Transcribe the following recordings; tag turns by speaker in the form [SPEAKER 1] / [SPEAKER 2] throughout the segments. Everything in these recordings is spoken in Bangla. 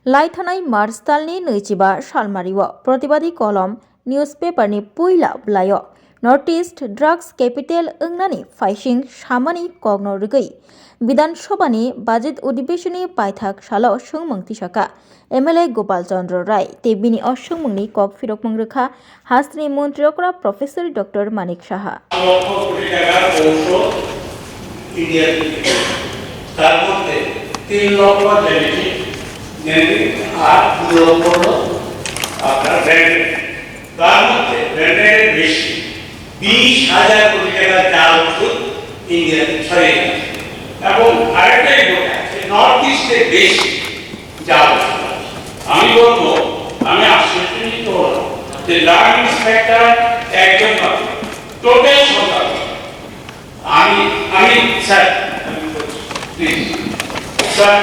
[SPEAKER 1] लाइथानाय मार्च दाननि 25 सालमारियाव प्रतिबादी कलम निउजपेपारनि पुइला ब्लायाव नर्थ ईस्ट ड्राग्स कैपिटल ओंनानि फाइसिं सामानि कग्न रगै विधानसभानि बाजेट अधिवेशननि पाइथाक सालाव सोंमंथि साका एमएलए गोपाल चंद्र राय तेबिनी असंमंनि कक फिरकमंग रेखा हास्त्री मन्त्रियकरा प्रोफेसर डॉक्टर मानिक साहा
[SPEAKER 2] আপনার তার মধ্যে ব্র্যান্ডের বেশি 20,000 কোটি টাকা চাল ওষুধ ইন্ডিয়াতে ছড়িয়ে গেছে এবং আরেকটা রিপোর্ট আছে নর্থ ইস্টে বেশি চাল ওষুধ। আমি বলবো আমি আশ্চর্যজনিত হলাম যে ড্রাগ ইন্সপেক্টর একজন টোটাল সরকার আমি স্যার প্লিজ স্যার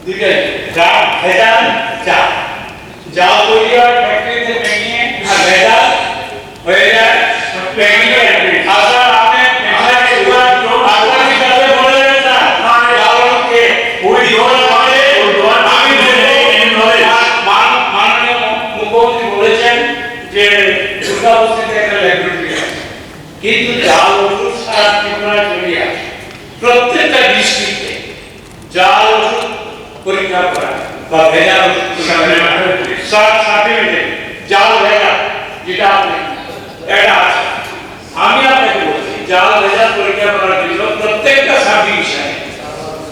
[SPEAKER 2] দুইটা যা ভেজাল চা যা তৈরি হয় ফ্যাক্টরিতে মেকিং আর ভেজাল হয়ে যায় প্যাকিং এর খাসা আপনি ভেজাল পুরো জোর আপনার কাছে বলে না কারণকে ওই জোর মানে আমি মাননীয় মুখ্যমন্ত্রী বলেছেন যে দুর্গাবস্তিতে একটা ল্যাবরেটরি আছে কিন্তু জাল ওষুধ সারা ত্রিপুরা ছড়িয়ে আছে প্রত্যেকটা ডিস্ট্রিক্টে জাল ওষুধ পরীক্ষা করা বা ভেজাল সার্টিফিকেট জাল ভেজাল যেটা এটা আছে আমি আপনাকে বলছি জাল ভেজাল পরীক্ষা করার জন্য প্রত্যেকটা সাব ডিভিশনে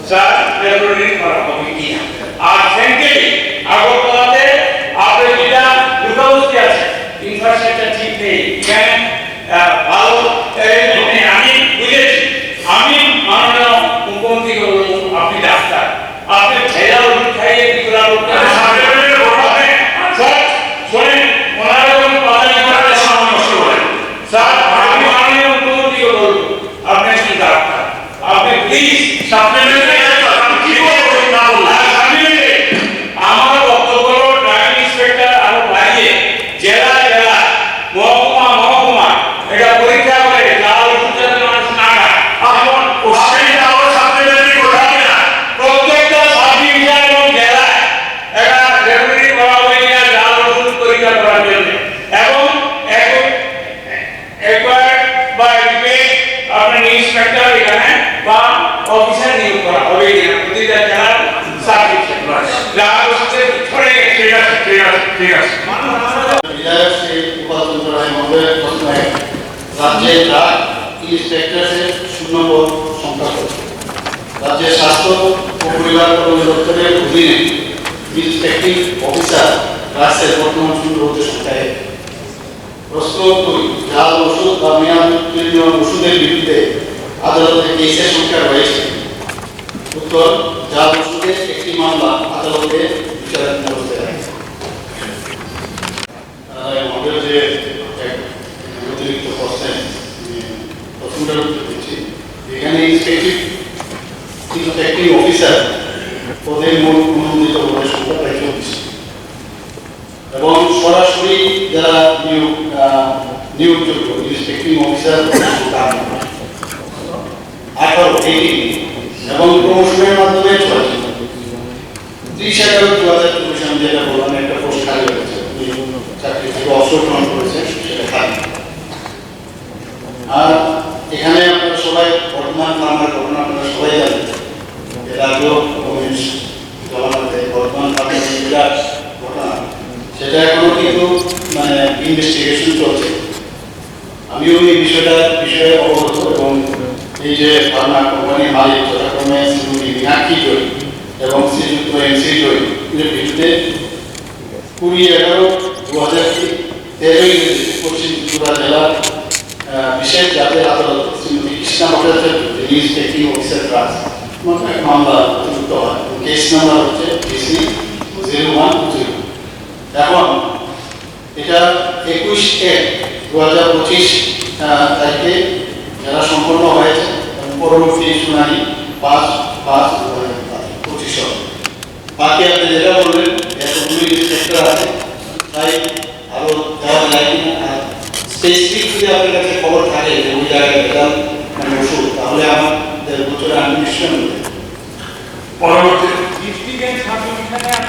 [SPEAKER 2] স্যার ল্যাবরেটরি করা হবে কি আর সেন্ট্রালি আগরতলাতে আপনার যেটা দুর্গাবস্তি আছে ইনফ্রাস্ট্রাকচার ঠিক নেই এখানে ভালো আমি বুঝেছি আমি মাননীয় মুখ্যমন্ত্রীকে বলবো আপনি ডাক্তার আপনি ভেজাল ওষুধ খাইয়ে ত্রিপুরা লোককে আমার বক্তব্য ড্রাইভিং ইন্সপেক্টর আরো বাইরে জেলা জেলা মহকুমা মহকুমা এটা পরীক্ষা করে জাল ওষুধ যাতে মানুষ না খায় এখন ওষুধটা আরো সাপ্লিমেন্টারি করা না প্রত্যেকটা সাব ডিভিশন এবং জেলায় এটা ল্যাবরেটরি করা হবে কিনা জাল ওষুধ পরীক্ষা করার জন্য এবং একবার বা এডুকেট আপনার ইন্সপেক্টর এখানে বা অফিসার নিয়োগ করা হবে কিনা প্রতিটা জেলার সাব ডিভিশন জাল ওষুধের ছড়ে গেছে ঠিক আছে
[SPEAKER 3] विधायक श्री गोपाल चंद्र राय महोदय प्रश्न है राज्य ड्राग इंस्पेक्टर से 0 নম্বর সংখ্যা राज्य स्वास्थ्य ও পরিবার কল্যাণ দপ্তরের অধীনে ইন্সপেক্টিং অফিসার রাজ্যের বর্তমান শূন্যপদের সংখ্যায় প্রশ্ন করি জাল ওষুধ বা মেয়াদোত্তীর্ণ ওষুধের বিরুদ্ধে আদালতে কেসের সংখ্যা রয়েছে উত্তর জাল ওষুধের একটি মামলা আদালতে বিচারাধীন অবস্থায় আছে আমাদের যে অতিরিক্ত প্রশ্নটার উত্তর দিচ্ছি এখানে ইন্সপেক্টিং অফিসার পদের মোট অনুমোদিত পদের সংখ্যা প্রায় 24 এবং সরাসরি যারা নিয়োগযোগ্য ইন্সপেক্টিং অফিসার সংখ্যা 18 এবং প্রমোশনের মাধ্যমে 30/11/2024 আমি যেটা বললাম একটা পোস্ট খালি হয়েছে চাকরি থেকে অবসর গ্রহণ করেছেন সেটা খালি আর এখানে আপনারা সবাই বর্তমান থানার ঘটনা আপনারা সবাই জানেন এর আগেও জমানাতে বর্তমান থানার যেটা ঘটনা সেটা এখনো কিন্তু মানে ইনভেস্টিগেশন চলছে আমিও এই বিষয়ে অবগত এবং এই যে ফার্মা কোম্পানি মালিক যথাক্রমে শ্রীমতী মীনাক্ষী জয়ী এবং শ্রীযুক্ত এমসি জয়ী এর বিরুদ্ধে 20/11/2013 পশ্চিম ত্রিপুরা জেলার বিশেষ জাতীয় আদালত Shrimati Krishna Bhattacharya inspecting officer drugs মামলা যুক্ত হয় কেস নাম্বার হচ্ছে DC 0102 এখন এটা 21/1/2025 তারিখে যারা সম্পন্ন হয়েছে এবং পরবর্তী শুনানি 5/5/2025 বাকি আপনি যেটা বললেন এতগুলো ইন্সপেক্টর আছে তাই আরো দেওয়া যায় কিনা আর স্পেসিফিক যদি আপনার কাছে খবর থাকে যে ওই জায়গায় ভেজাল মানে ওষুধ তাহলে আমাদের বছরে আমি নিশ্চয়
[SPEAKER 2] পরবর্তী
[SPEAKER 4] এখানে